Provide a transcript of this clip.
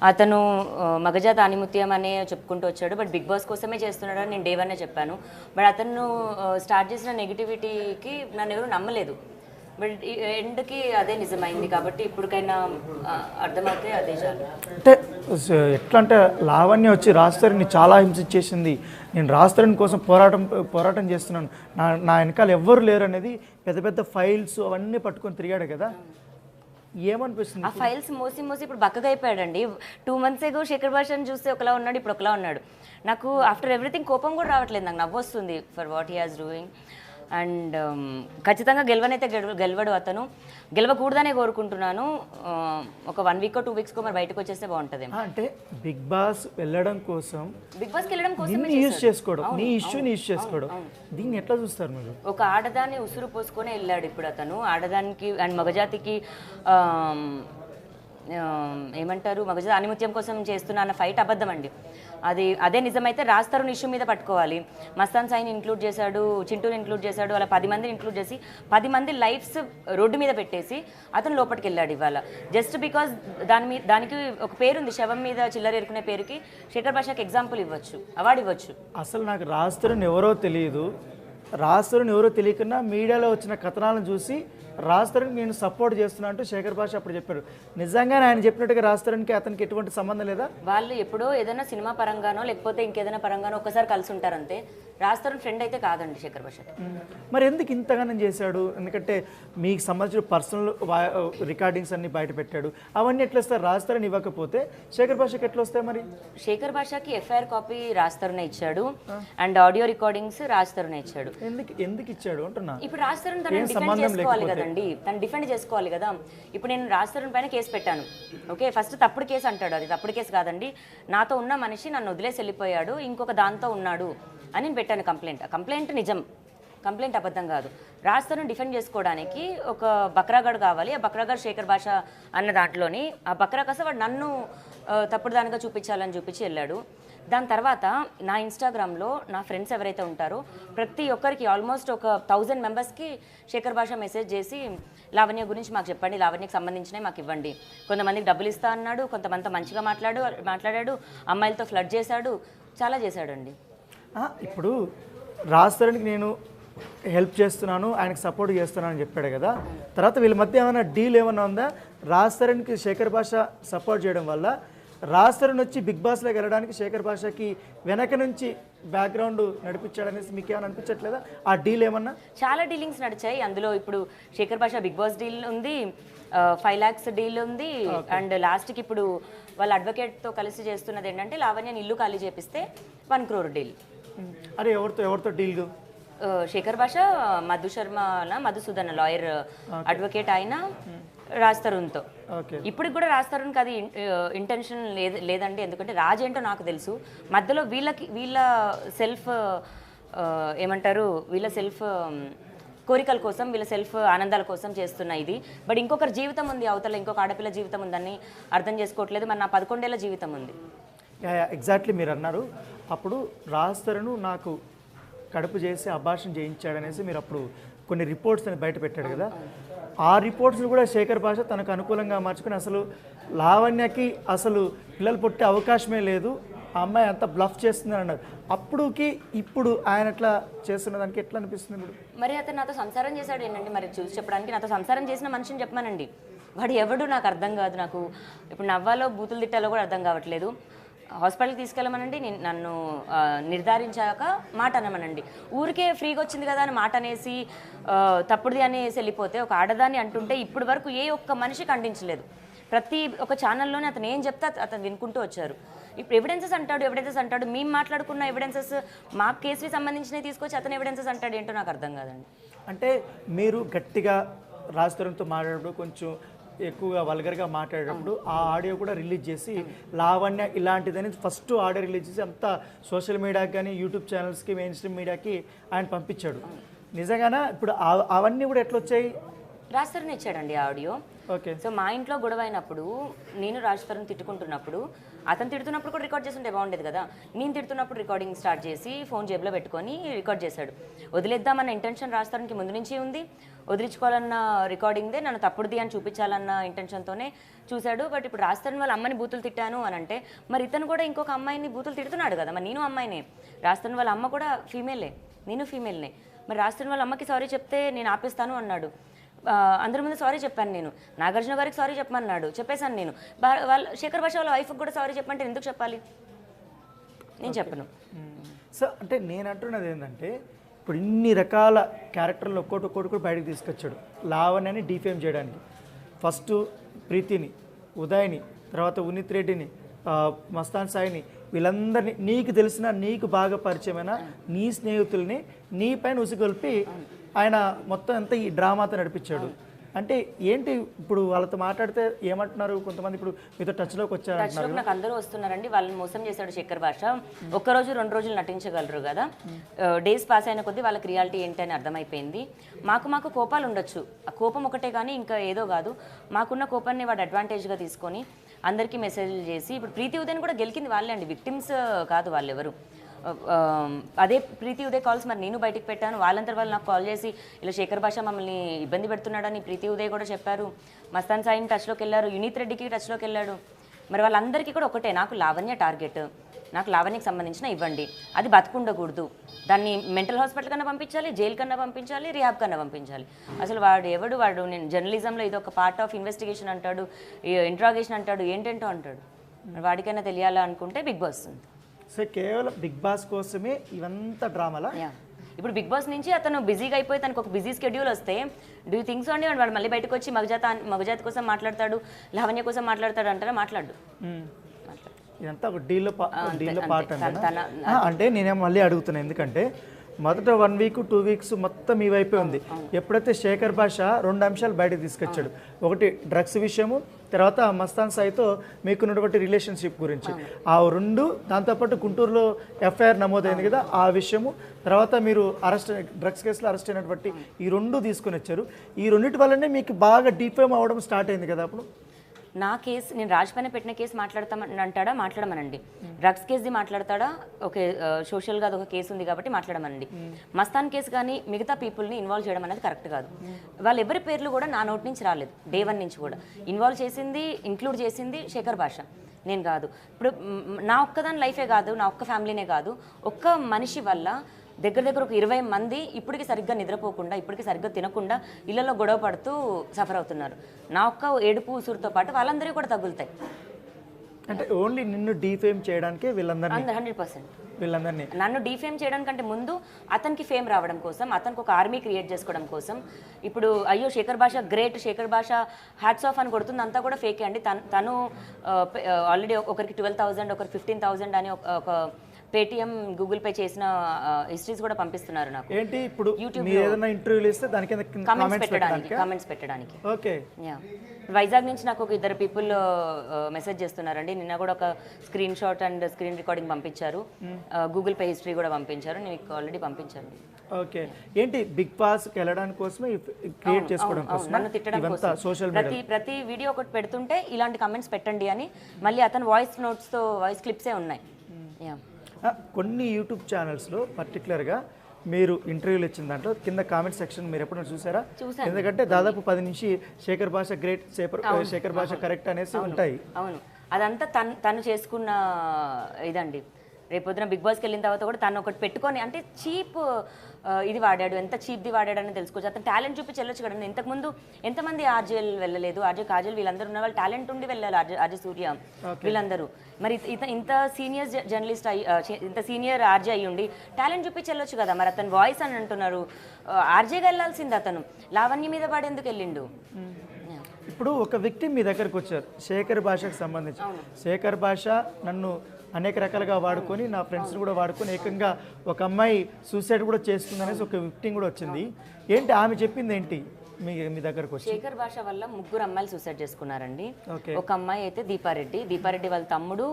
అతను మగజాత ఆనిముత్యం అనే చెప్పుకుంటూ వచ్చాడు. బట్ బిగ్ బాస్ కోసమే చేస్తున్నాడని నేను డే 1 చెప్పాను. బట్ అతను స్టార్ట్ చేసిన నెగిటివిటీకి నన్ను ఎవరు నమ్మలేదు. బట్ ఎండ్కి అదే నిజమైంది. కాబట్టి ఇప్పటికైనా అర్థమైతే అదే చాలు. అంటే ఎట్లా అంటే లావణ్య వచ్చి రాజ్ చాలా హింసించేసింది, నేను రాజ్ కోసం పోరాటం చేస్తున్నాను, నా వెనకాల ఎవ్వరు లేరు అనేది పెద్ద పెద్ద ఫైల్స్ అవన్నీ పట్టుకొని తిరిగాడు కదా, ఏమనిపిస్తుంది? ఆ ఫైల్స్ మోసి ఇప్పుడు బక్కగా అయిపోయాడండి. 2 months ఏగో శేఖర్ భాషను చూస్తే ఒకలా ఉన్నాడు, ఇప్పుడు ఒకలా ఉన్నాడు. నాకు ఆఫ్టర్ ఎవ్రీథింగ్ కోపం కూడా రావట్లేదు, నాకు నవ్వు వస్తుంది for what he has doing. And ఖచ్చితంగా గెలవనైతే గెలవడు, అతను గెలవకూడదనే కోరుకుంటున్నాను. ఒక 1 week or 2 weeks మరి బయటకు వచ్చేస్తే బాగుంటుంది. అంటే బిగ్ బాస్ వెళ్ళడం కోసం, బిగ్ బాస్కి వెళ్ళడం కోసం యూజ్ చేసుకోవడం, నీ ఇష్యూని యూజ్ చేసుకోవడం, దీన్ని ఎట్లా చూస్తారు మీరు? ఒక ఆడదాన్ని ఉసురు పోసుకొని వెళ్ళాడు ఇప్పుడు అతను. ఆడదానికి అండ్ మగజాతికి ఏమంటారు, మగజాతి ఆనిముత్యం కోసం చేస్తున్న అన్న ఫైట్ అబద్ధం అండి. అదే నిజమైతే రాజ్ తరుణ్ ఇష్యూ మీద పట్టుకోవాలి. మస్తాన్ సాయిని ఇంక్లూడ్ చేశాడు, చింటూని ఇంక్లూడ్ చేశాడు, అలా 10 మందిని ఇంక్లూడ్ చేసి 10 మంది లైఫ్స్ రోడ్డు మీద పెట్టేసి అతను లోపలికి వెళ్ళాడు ఇవాళ. జస్ట్ బికాజ్ దానికి ఒక పేరుంది, శవం మీద చిల్లర ఎరుకునే పేరుకి శేఖర్ భాషకి ఎగ్జాంపుల్ ఇవ్వచ్చు, అవార్డు ఇవ్వచ్చు. అసలు నాకు రాజ్ తరుణ్ ఎవరో తెలియదు, రాజ్ తరుణ్ ఎవరో తెలియకుండా మీడియాలో వచ్చిన కథనాలను చూసి రాజ్ తరుణ్కి నేను సపోర్ట్ చేస్తున్నా అంటూ శేఖర్ భాష అప్పుడు చెప్పాడు. నిజంగానే ఆయన చెప్పినట్టుగా రాజ్ తరుణ్కి అతనికి ఎటువంటి సంబంధం లేదా? వాళ్ళు ఎప్పుడో ఏదైనా సినిమా పరంగానో లేకపోతే ఇంకేదైనా పరంగానో ఒకసారి కలిసి ఉంటారు అంతే. రాజ్ తరుణ్ ఫ్రెండ్ అయితే కాదండి శేఖర్ భాష. మరి ఎందుకు ఇంతగానం చేశాడు? ఎందుకంటే మీకు సంబంధించిన పర్సనల్ రికార్డింగ్స్ అన్ని బయట పెట్టాడు, అవన్నీ ఎట్లా వస్తాయి? రాజ్ తరుణ్ ఇవ్వకపోతే శేఖర్ భాషకి ఎట్లా వస్తాయి? మరి శేఖర్ భాషకి FIR కాపీ రాజ్ తరుణ్ ఇచ్చాడు and audio recordings Raj Tarun ఇచ్చాడు. ఎందుకు ఇచ్చాడు అంటున్నా? ఇప్పుడు రాజ్ తరుణ్ తను డిఫెండ్ చేసుకోవాలి కదండి, తను డిఫెండ్ చేసుకోవాలి కదా. ఇప్పుడు నేను రాజ్ తరుణ్ పైన కేసు పెట్టాను, ఓకే, ఫస్ట్ తప్పుడు కేసు అంటాడు, అది తప్పుడు కేసు కాదండి, నాతో ఉన్న మనిషి నన్ను వదిలేసి వెళ్ళిపోయాడు, ఇంకొక దాంతో ఉన్నాడు అని నేను పెట్టాను కంప్లైంట్ నిజం, కంప్లైంట్ అబద్ధం కాదు. రాజ్ తరుణ్ డిఫెండ్ చేసుకోవడానికి ఒక బక్రాగడ్ కావాలి. ఆ బక్రాగడ్ శేఖర్ భాష అన్న దాంట్లోని ఆ బక్రా కస వాడు నన్ను తప్పుడు దానిగా చూపించాలని చూపించి వెళ్ళాడు. దాని తర్వాత నా ఇన్స్టాగ్రామ్లో నా ఫ్రెండ్స్ ఎవరైతే ఉంటారో ప్రతి ఒక్కరికి ఆల్మోస్ట్ ఒక 1000 మెంబర్స్కి శేఖర్ భాష మెసేజ్ చేసి లావణ్య గురించి మాకు చెప్పండి, లావణ్యకి సంబంధించినవి మాకు ఇవ్వండి. కొంతమందికి డబ్బులు ఇస్తా అన్నాడు, కొంతమందితో మంచిగా మాట్లాడాడు, అమ్మాయిలతో ఫ్లడ్ చేశాడు, చాలా చేశాడండి. ఇప్పుడు రాజ్ తరుణ్కి నేను హెల్ప్ చేస్తున్నాను, ఆయనకు సపోర్ట్ చేస్తున్నాను అని చెప్పాడు కదా, తర్వాత వీళ్ళ మధ్య ఏమైనా డీల్ ఏమైనా ఉందా? రాజ్ తరుణ్కి శేఖర్ భాష సపోర్ట్ చేయడం వల్ల రాజ్ తరుణ్ వచ్చి బిగ్ బాస్లోకి వెళ్ళడానికి శేఖర్ భాషకి వెనక నుంచి బ్యాక్గ్రౌండ్ నడిపించాడనేసి మీకు ఏమైనా అనిపించట్లేదా? ఆ డీల్ ఏమన్నా? చాలా డీలింగ్స్ నడిచాయి అందులో. ఇప్పుడు శేఖర్ భాష బిగ్ బాస్ డీల్ ఉంది, 5 lakhs డీల్ ఉంది, అండ్ లాస్ట్కి ఇప్పుడు వాళ్ళ అడ్వకేట్తో కలిసి చేస్తున్నది ఏంటంటే లావణ్యని ఇల్లు ఖాళీ చేపిస్తే 1 crore డీల్. అరే ఎవరితో డీల్? శేఖర్ భాష మధుసూదన్ లాయర్ అడ్వకేట్ అయిన రాజ్ తరుణ్తో. ఇప్పుడు కూడా రాజ్ తరుణ్కి అది ఇంటెన్షన్ లేదండి, ఎందుకంటే రాజ్ ఏంటో నాకు తెలుసు. మధ్యలో వీళ్ళ సెల్ఫ్ ఏమంటారు, వీళ్ళ సెల్ఫ్ కోరికల కోసం, వీళ్ళ సెల్ఫ్ ఆనందాల కోసం చేస్తున్న ఇది. బట్ ఇంకొకరి జీవితం ఉంది అవతల, ఇంకొక ఆడపిల్ల జీవితం ఉందని అర్థం చేసుకోవట్లేదు. మరి నా 11 ఏళ్ల జీవితం ఉంది. ఎగ్జాక్ట్లీ మీరు అన్నారు. అప్పుడు రాజ్ తరుణ్ నాకు కడుపు చేసి అబార్షన్ చేయించాడనేసి మీరు అప్పుడు కొన్ని రిపోర్ట్స్ అని బయట పెట్టాడు కదా, ఆ రిపోర్ట్స్ని కూడా శేఖర్ భాష తనకు అనుకూలంగా మార్చుకుని అసలు లావణ్యకి అసలు పిల్లలు పుట్టే అవకాశమే లేదు, ఆ అమ్మాయి అంతా బ్లఫ్ చేస్తుందని అన్నారు. అప్పుడుకి ఇప్పుడు ఆయన ఎట్లా చేస్తున్న దానికి ఎట్లా అనిపిస్తుంది? ఇప్పుడు మరి అతను నాతో సంసారం చేశాడు ఏంటండి, మరి చూసి చెప్పడానికి నాతో సంసారం చేసిన మనిషిని చెప్పమానండి. వాడు ఎవడు నాకు అర్థం కాదు. నాకు ఇప్పుడు నవ్వాలో బూతులు తిట్టాలో కూడా అర్థం కావట్లేదు. హాస్పిటల్కి తీసుకెళ్ళమనండి, నన్ను నిర్ధారించాక మాట అనమనండి. ఊరికే ఫ్రీగా వచ్చింది కదా అని మాట అనేసి తప్పుడుది అనేసి వెళ్ళిపోతే ఒక ఆడదాన్ని అంటుంటే ఇప్పటి వరకు ఏ ఒక్క మనిషి ఖండించలేదు. ప్రతి ఒక్క ఛానల్లోనే అతను ఏం చెప్తే అతను వినుకుంటూ వచ్చారు. ఇప్పుడు ఎవిడెన్సెస్ అంటాడు, మేము మాట్లాడుకున్న ఎవిడెన్సెస్ మా కేసుకి సంబంధించినవి తీసుకొచ్చి అతను ఎవిడెన్సెస్ అంటాడు, ఏంటో నాకు అర్థం కాదండి. అంటే మీరు గట్టిగా రాజ్ తరుణ్తో మాట్లాడేటప్పుడు కొంచెం ఎక్కువగా వల్గర్గా మాట్లాడేటప్పుడు ఆ ఆడియో కూడా రిలీజ్ చేసి లావణ్య ఇలాంటిదని ఫస్ట్ ఆడియో రిలీజ్ చేసి అంతా సోషల్ మీడియాకి కానీ యూట్యూబ్ ఛానల్స్కి మెయిన్ స్ట్రీమ్ మీడియాకి ఆయన పంపించాడు. నిజంగానే ఇప్పుడు అవన్నీ కూడా ఎట్లా వచ్చాయి? రాజ్ తరుణ్ ఇచ్చాడండి ఆడియో. ఓకే. సో మా ఇంట్లో గొడవ అయినప్పుడు నేను రాజ్ తరుణ్ తిట్టుకుంటున్నప్పుడు అతను తిడుతున్నప్పుడు కూడా రికార్డ్ చేస్తుంటే బాగుండేది కదా. నేను తిడుతున్నప్పుడు రికార్డింగ్ స్టార్ట్ చేసి ఫోన్ జేబులో పెట్టుకొని రికార్డ్ చేశాడు. వదిలేద్దామన్న ఇంటెన్షన్ రాజ్ తరుణ్కి ముందు నుంచి ఉంది, వదిలించుకోవాలన్న రికార్డింగ్దే నన్ను తప్పుడుది అని చూపించాలన్న ఇంటెన్షన్తోనే చూశాడు. బట్ ఇప్పుడు రాజ్ తరుణ్ వాళ్ళ అమ్మని బూతులు తిట్టాను అని అంటే మరి ఇతను కూడా ఇంకొక అమ్మాయిని బూతులు తిడుతున్నాడు కదా. మరి నేను అమ్మాయినే, రాజ్ తరుణ్ వాళ్ళ అమ్మ కూడా ఫీమేలే, నేను ఫీమేల్నే. మరి రాజ్ తరుణ్ వాళ్ళ అమ్మకి సారీ చెప్తే నేను ఆపేస్తాను అన్నాడు. అందరి ముందు సారీ చెప్పాను నేను. నాగార్జున గారికి సారీ చెప్పమన్నాడు, చెప్పేశాను నేను. వాళ్ళ శేఖర్ భాష వాళ్ళ వైఫ్కి కూడా సారీ చెప్పమంటే ఎందుకు చెప్పాలి? నేను చెప్పను. సో అంటే నేను అంటున్నది ఏంటంటే ఇప్పుడు ఇన్ని రకాల క్యారెక్టర్లు ఒక్కొక్కటి కూడా బయటకు తీసుకొచ్చాడు లావణ్యని డిఫేమ్ చేయడానికి. ఫస్ట్ ప్రీతిని, ఉదయ్ని, తర్వాత ఉనిత్ రెడ్డిని, మస్తాన్ సాయిని, వీళ్ళందరినీ నీకు తెలిసిన నీకు బాగా పరిచయమైన నీ స్నేహితుల్ని నీ పైన ఉసిగొల్పి ఆయన మొత్తం అంతా ఈ డ్రామాతో నడిపించాడు. అంటే ఏంటి ఇప్పుడు వాళ్ళతో మాట్లాడితే ఏమంటున్నారు కొంతమంది, ఇప్పుడు మీతో టచ్లోకి వచ్చారంటున్నారు. నాకు అందరూ వస్తున్నారండి, వాళ్ళని మోసం చేశాడు శేఖర్ భాష. ఒక్కరోజు 2 రోజులు నటించగలరు కదా, డేస్ పాస్ అయిన కొద్దీ వాళ్ళకి రియాలిటీ ఏంటి అని అర్థమైపోయింది. మాకు కోపాలు ఉండొచ్చు, ఆ కోపం ఒకటే కానీ ఇంకా ఏదో కాదు. మాకున్న కోపాన్ని వాడు అడ్వాంటేజ్గా తీసుకొని అందరికీ మెసేజ్లు చేసి ఇప్పుడు ప్రీతి ఉదయ్ కూడా గెలికింది వాళ్ళే అండి, విక్టిమ్స్ కాదు వాళ్ళెవరు. అదే ప్రీతి ఉదయ్ కాల్స్ మరి నేను బయటికి పెట్టాను. వాళ్ళంతా వాళ్ళు నాకు కాల్ చేసి ఇలా శేఖర్ భాష మమ్మల్ని ఇబ్బంది పెడుతున్నాడని ప్రీతి ఉదయ్ కూడా చెప్పారు. మస్తాన్ సాయిని టచ్లోకి వెళ్ళారు, యునిత్ రెడ్డికి టచ్లోకి వెళ్ళాడు. మరి వాళ్ళందరికీ కూడా ఒకటే, నాకు లావణ్య టార్గెట్, నాకు లావణ్యకి సంబంధించిన ఇవ్వండి, అది బతుకుండకూడదు, దాన్ని మెంటల్ హాస్పిటల్ కన్నా పంపించాలి, జైలు కన్నా పంపించాలి, రిహాబ్ కన్నా పంపించాలి. అసలు వాడు నేను జర్నలిజంలో ఇది ఒక పార్ట్ ఆఫ్ ఇన్వెస్టిగేషన్ అంటాడు, ఇంట్రాగేషన్ అంటాడు, ఏంటంటో అంటాడు. వాడికైనా తెలియాలా అనుకుంటే బిగ్ బాస్ ఉంది. సో కేవలం బిగ్ బాస్ కోసమే ఇవంతా డ్రామాలా? ఇప్పుడు బిగ్ బాస్ నుంచి అతను బిజీగా అయిపోయి తనకు ఒక బిజీ స్కెడ్యూల్ వస్తే డూ యూ థింక్స్ అండి వాడు మళ్ళీ బయటకు వచ్చి మగజాతి కోసం మాట్లాడతాడు, లావణ్య కోసం మాట్లాడతాడు అంటారా? మాట్లాడు. ఇదంతా ఒక డీల్లో పార్ట్ అంటే నేనేమో మళ్ళీ అడుగుతున్నాను, ఎందుకంటే మొదట 1 వీక్ 2 వీక్స్ మొత్తం ఈ వైపే ఉంది. ఎప్పుడైతే శేఖర్ భాష 2 అంశాలు బయటకు తీసుకొచ్చాడు, ఒకటి డ్రగ్స్ విషయము, తర్వాత మస్తాన్ సాయితో మీకున్నటువంటి రిలేషన్షిప్ గురించి, ఆ 2, దాంతోపాటు గుంటూరులో ఎఫ్ఐఆర్ నమోదైంది కదా ఆ విషయము, తర్వాత మీరు డ్రగ్స్ కేసులో అరెస్ట్ అయినటువంటి ఈ 2 తీసుకొని వచ్చారు. ఈ 2 వల్లనే మీకు బాగా డీఫేమ్ అవ్వడం స్టార్ట్ అయింది కదా. అప్పుడు నా కేసు, నేను రాజ్ పైన పెట్టిన కేసు మాట్లాడతామంటాడా? మాట్లాడమనండి. డ్రగ్స్ కేసుది మాట్లాడతాడా? ఓకే, సోషల్గా అదొక కేసు ఉంది కాబట్టి మాట్లాడమనండి. మస్తాన్ కేసు కానీ మిగతా పీపుల్ని ఇన్వాల్వ్ చేయడం అనేది కరెక్ట్ కాదు. వాళ్ళ ఎవరి పేర్లు కూడా నా నోటి నుంచి రాలేదు, డే 1 నుంచి కూడా. ఇన్వాల్వ్ చేసింది, ఇంక్లూడ్ చేసింది శేఖర్ భాష, నేను కాదు. ఇప్పుడు నా ఒక్కదాని లైఫే కాదు, నా ఒక్క ఫ్యామిలీనే కాదు, ఒక్క మనిషి వల్ల దగ్గర ఒక 20 మంది ఇప్పటికి సరిగ్గా నిద్రపోకుండా, ఇప్పటికి సరిగ్గా తినకుండా ఇళ్లలో గొడవ పడుతూ సఫర్ అవుతున్నారు. నా ఒక్క ఏడుపు ఉసురుతో పాటు వాళ్ళందరికీ కూడా తగులుతాయి. అంటే ఓన్లీ నిన్ను డీఫేమ్ చేయడానికే వీళ్ళందరినీ 100% వీళ్ళందరినీ నన్ను డీఫేమ్ చేయడానికంటే ముందు అతనికి ఫేమ్ రావడం కోసం, అతనికి ఒక ఆర్మీ క్రియేట్ చేసుకోవడం కోసం. ఇప్పుడు అయ్యో శేఖర్ భాష గ్రేట్, శేఖర్ భాష హ్యాట్స్ ఆఫ్ అని కొడుతుంది, అంతా కూడా ఫేకే అండి. తను ఆల్రెడీ ఒకరికి 12,000, ఒకరికి 15,000 అని ఒక పేటిఎం, గూగుల్ పే చేసిన హిస్టరీస్ కూడా పంపిస్తున్నారు నాకు. ఏంటి ఇప్పుడు యూట్యూబ్ ఏదైనా ఇంటర్వ్యూలు ఇస్తే దాని కింద కామెంట్స్ పెట్టడానికి. ఓకే. వైజాగ్ నుంచి నాకు ఒక 2 పీపుల్ మెసేజ్ చేస్తున్నారండి. నిన్న కూడా ఒక screen shot and screen recording పంపించారు, గూగుల్ పే హిస్టరీ కూడా పంపించారు, నేను ఆల్రెడీ పంపించాను. ఓకే. ఏంటి బిగ్ బాస్కి వెళ్ళడానికి కోసమే క్రియేట్ చేసుకోవడం కోసం, నన్ను తిట్టడం కోసం సోషల్ ప్రతి వీడియో ఒకటి పెడుతుంటే ఇలాంటి కమెంట్స్ పెట్టండి అని, మళ్ళీ అతను వాయిస్ నోట్స్తో వాయిస్ క్లిప్సే ఉన్నాయి. కొన్ని యూట్యూబ్ ఛానల్స్లో పర్టికులర్గా మీరు ఇంటర్వ్యూలు ఇచ్చిన దాంట్లో కింద కామెంట్ సెక్షన్ మీరు ఎప్పుడైనా చూసారా? ఎందుకంటే దాదాపు 10 నుంచి శేఖర్ భాష గ్రేట్, శేఖర్ భాష కరెక్ట్ అనేసి ఉంటాయి. అవును, అదంతా తను చేసుకున్న ఇదండి. రేపొద్దున బిగ్ బాస్కి వెళ్ళిన తర్వాత కూడా తను ఒకటి పెట్టుకొని, అంటే చీప్ ఇది వాడాడు, ఎంత చీప్ది వాడాడు అని తెలుసుకోవచ్చు. అతను టాలెంట్ చూపించి వెళ్ళొచ్చు కదా. ఇంతకుముందు ఎంతమంది ఆర్జేలు వెళ్ళలేదు, ఆర్జే కాజల్ వీళ్ళందరూ ఉన్న వాళ్ళు టాలెంట్ ఉండి వెళ్ళాలి, ఆర్జే సూర్య వీళ్ళందరూ. మరి ఇంత సీనియర్ జర్నలిస్ట్ ఇంత సీనియర్ ఆర్జే అయ్యి ఉండి టాలెంట్ చూపించి వెళ్ళొచ్చు కదా. మరి అతను వాయిస్ అని అంటున్నారు, ఆర్జేగా వెళ్ళాల్సింది అతను, లావణ్య మీద పడేందుకు వెళ్ళిండు. ఇప్పుడు ఒక వ్యక్తి మీ దగ్గరకు వచ్చారు శేఖర్ భాషకు సంబంధించి, శేఖర్ భాష నన్ను అనేక రకాలుగా వాడుకొని, నా ఫ్రెండ్స్ని కూడా వాడుకొని, ఏకంగా ఒక అమ్మాయి సూసైడ్ కూడా చేస్తుందనేసి ఒక విక్టిమ్ కూడా వచ్చింది. ఏంటి ఆమె చెప్పింది ఏంటి మీ దగ్గరకు వచ్చి? శేఖర్ భాష వల్ల 3 అమ్మాయిలు సూసైడ్ చేసుకున్నారండి. ఒక అమ్మాయి అయితే దీపారెడ్డి వాళ్ళ తమ్ముడు